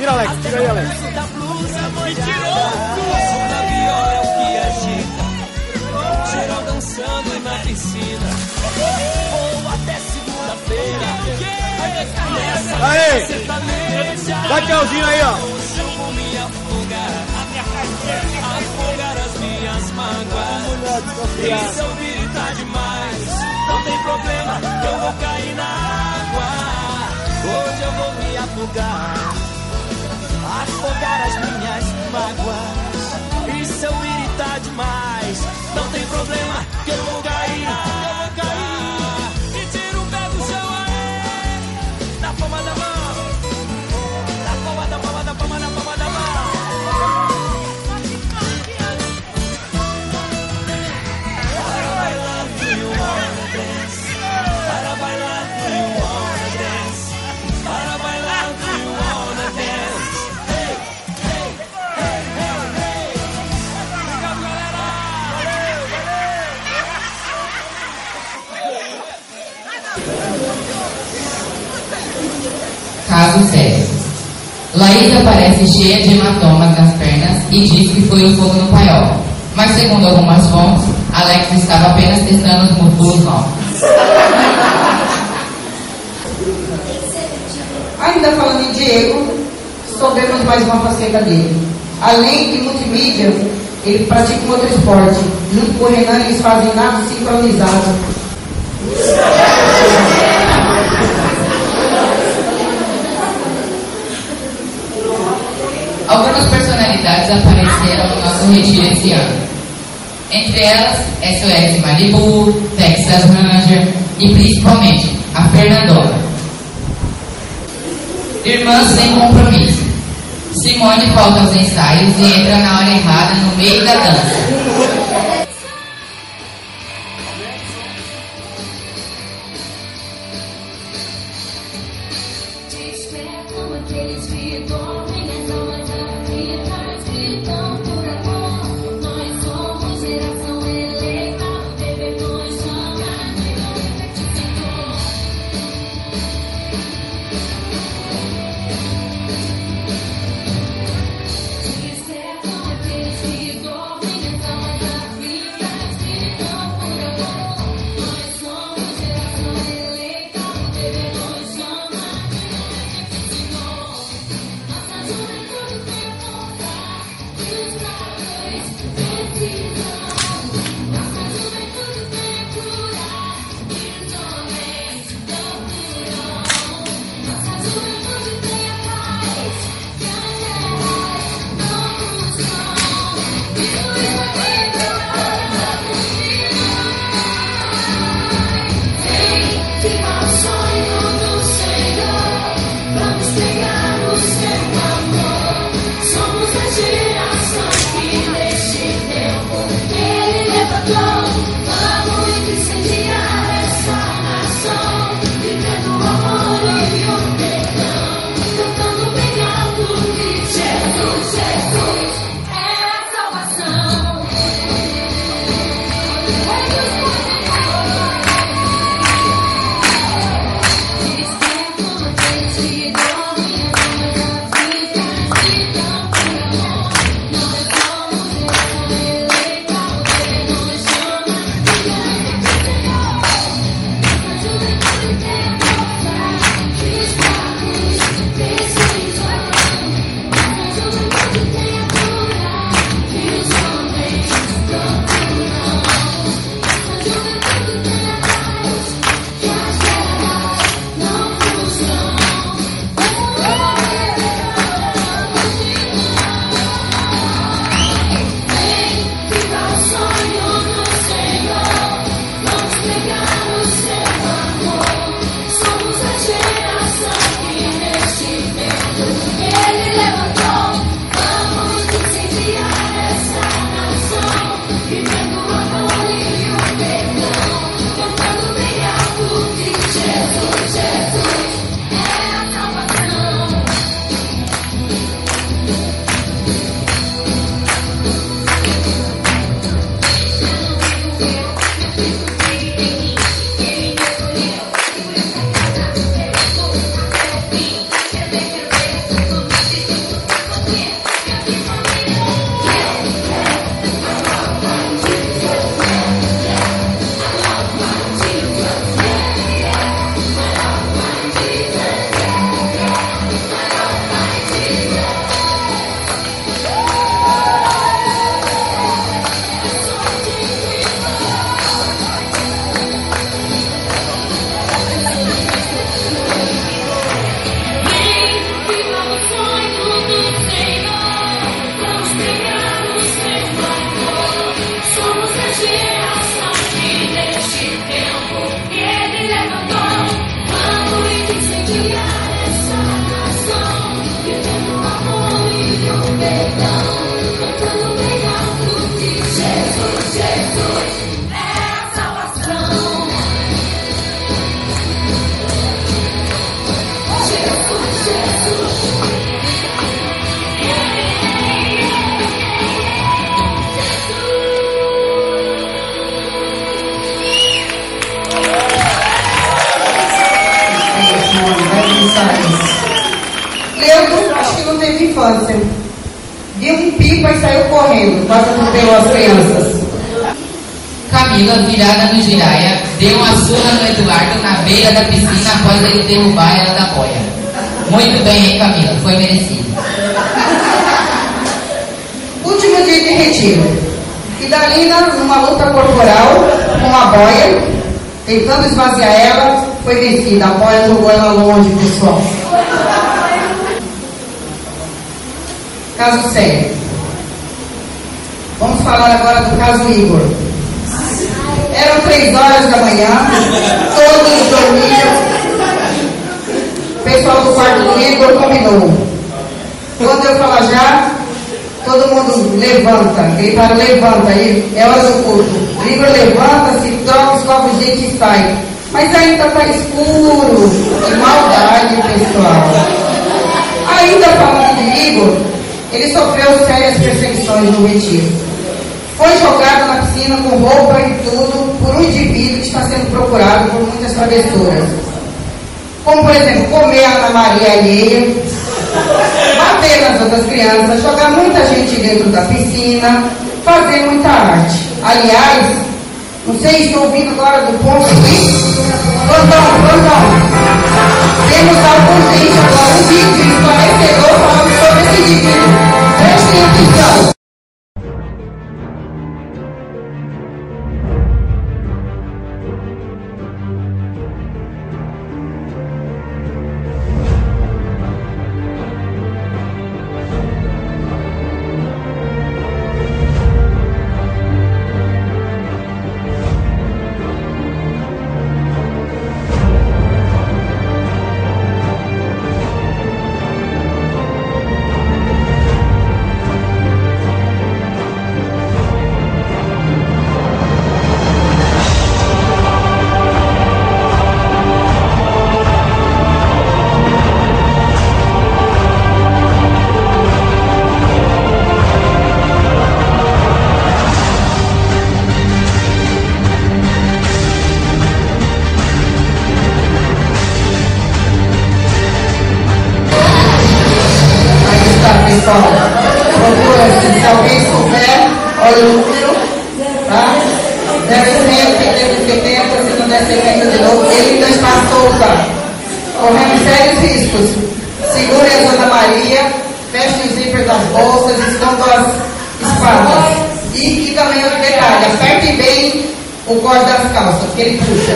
Tira, Alex, tira aí, Alex. Da viola é o que agita, geral dançando na piscina. Vou até segunda-feira. Aê! Dá tchauzinho aí, ó. Eu vou me afogar as minhas mágoas. E se eu vir tá demais, não tem problema, eu vou cair na água. Hoje eu vou me afogar as minhas mágoas. E se eu vir tá demais, não tem problema, que eu vou cair. E tira o pé do chão aí, na palma da mão. Na palma da palma da palma, na palma da mão. Para bailar, do you wanna dance? Para bailar, do you wanna dance? Para bailar, do you wanna dance? Hey, hey, hey, hey, hey. Obrigado, galera. Caso sério. Laísa parece cheia de hematomas nas pernas e diz que foi o fogo no paiol. Mas segundo algumas fontes, Alex estava apenas testando os músculos novos. Ainda falando em Diego, soubemos mais uma faceta dele. Além de multimídia, ele pratica um outro esporte. Junto com o Renan, eles fazem nado sincronizado. Algumas personalidades apareceram no nosso retiro esse ano. Entre elas, SOS Malibu, Texas Ranger e principalmente a Fernandona. Irmãs sem compromisso. Simone falta aos ensaios e entra na hora errada no meio da dança. Leudo, acho que não teve infância. Deu um pipa e saiu correndo, quase atropelou as crianças. Camila, virada no Jiraya, deu uma surra no Eduardo na beira da piscina após ele derrubar ela da boia. Muito bem, hein, Camila? Foi merecido. Último dia de retiro. Idalina, numa luta corporal com a boia, tentando esvaziar ela, foi vencida. A boia jogou ela longe, pessoal. Caso sério. Vamos falar agora do caso Igor. Eram 3 horas da manhã, todos dormiam. O pessoal do quarto do Igor combinou. Quando eu falar já, todo mundo levanta. Gritaram, levanta aí, é hora do culto. O Igor levanta, se troca, escova o dente e sai. Mas ainda está escuro. Que maldade, pessoal. Ainda falando de Igor, ele sofreu sérias perseguições no retiro. Foi jogado na piscina com roupa e tudo por um indivíduo que está sendo procurado por muitas travessuras. Como, por exemplo, comer a Ana Maria alheia, bater nas outras crianças, jogar muita gente dentro da piscina, fazer muita arte. Aliás, não sei, estou ouvindo agora do ponto de... Plantão. Temos algum gente agora, um vídeo esclarecedor falando sobre esse indivíduo. Prestem atenção. Procura, se alguém souber, olha o número, tá? 070, se não der 70 de novo, ele ainda está solta, correndo sérios riscos. Segure a Ana Maria, feche o zíper das bolsas, escondam as espadas. E também outro detalhe, aperte bem o corte das calças, que ele puxa.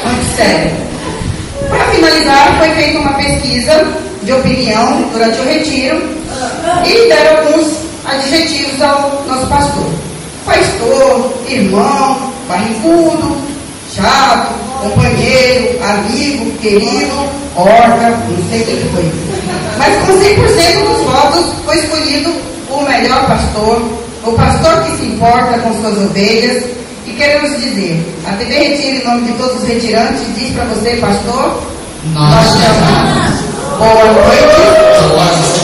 Muito sério. Para finalizar, foi feita uma pesquisa de opinião durante o retiro e deram alguns adjetivos ao nosso pastor. Pastor, irmão, barrigudo, chato, companheiro, amigo, querido, porca, não sei o que foi. Mas com 100% dos votos foi escolhido o melhor pastor, o pastor que se importa com suas ovelhas. E queremos dizer, a TV Retiro, em nome de todos os retirantes, diz para você, pastor, nós te amamos. Boa noite.